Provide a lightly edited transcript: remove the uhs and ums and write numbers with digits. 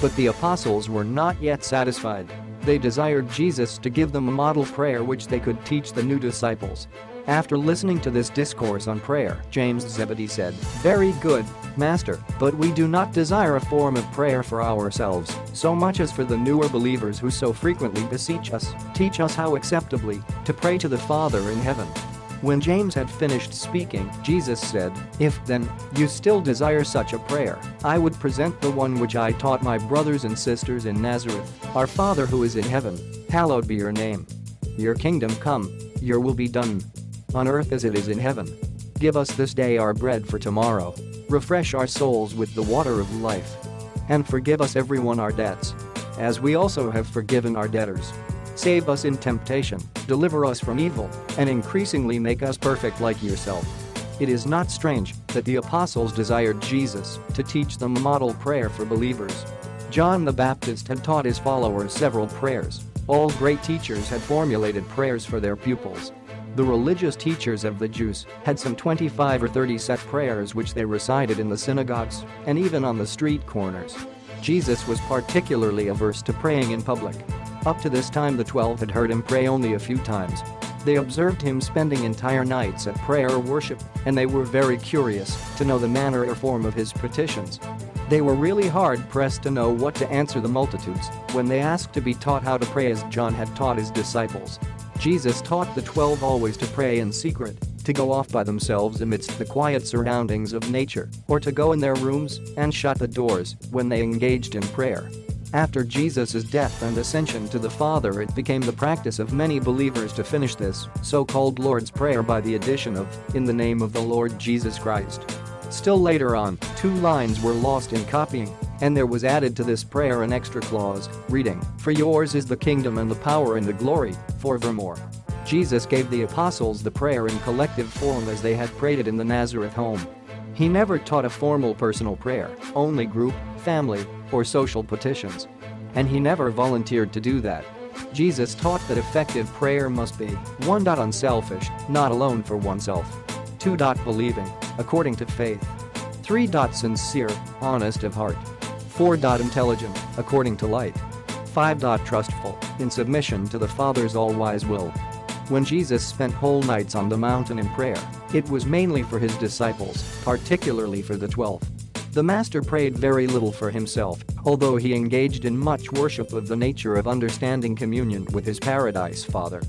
But the apostles were not yet satisfied. They desired Jesus to give them a model prayer which they could teach the new disciples. After listening to this discourse on prayer, James Zebedee said, "Very good, Master, but we do not desire a form of prayer for ourselves, so much as for the newer believers who so frequently beseech us, teach us how acceptably to pray to the Father in heaven." When James had finished speaking, Jesus said, "If, then, you still desire such a prayer, I would present the one which I taught my brothers and sisters in Nazareth. Our Father who is in heaven, hallowed be your name. Your kingdom come, your will be done. On earth as it is in heaven. Give us this day our bread for tomorrow. Refresh our souls with the water of life. And forgive us everyone our debts, as we also have forgiven our debtors. Save us in temptation, deliver us from evil, and increasingly make us perfect like yourself." It is not strange that the apostles desired Jesus to teach them model prayer for believers. John the Baptist had taught his followers several prayers. All great teachers had formulated prayers for their pupils. The religious teachers of the Jews had some 25 or 30 set prayers which they recited in the synagogues and even on the street corners. Jesus was particularly averse to praying in public. Up to this time the 12 had heard him pray only a few times. They observed him spending entire nights at prayer or worship, and they were very curious to know the manner or form of his petitions. They were really hard-pressed to know what to answer the multitudes when they asked to be taught how to pray as John had taught his disciples. Jesus taught the 12 always to pray in secret, to go off by themselves amidst the quiet surroundings of nature, or to go in their rooms and shut the doors when they engaged in prayer. After Jesus' death and ascension to the Father, it became the practice of many believers to finish this so-called Lord's Prayer by the addition of, "In the name of the Lord Jesus Christ." Still later on, 2 lines were lost in copying, and there was added to this prayer an extra clause, reading, "For yours is the kingdom and the power and the glory, forevermore." Jesus gave the apostles the prayer in collective form as they had prayed it in the Nazareth home. He never taught a formal personal prayer, only group, family, or social petitions. And he never volunteered to do that. Jesus taught that effective prayer must be 1. Unselfish, not alone for oneself. 2. Believing, according to faith. 3. Sincere, honest of heart. 4. Intelligent, according to light. 5. Trustful, in submission to the Father's all-wise will. When Jesus spent whole nights on the mountain in prayer, it was mainly for his disciples, particularly for the 12. The Master prayed very little for himself, although he engaged in much worship of the nature of understanding communion with his Paradise Father.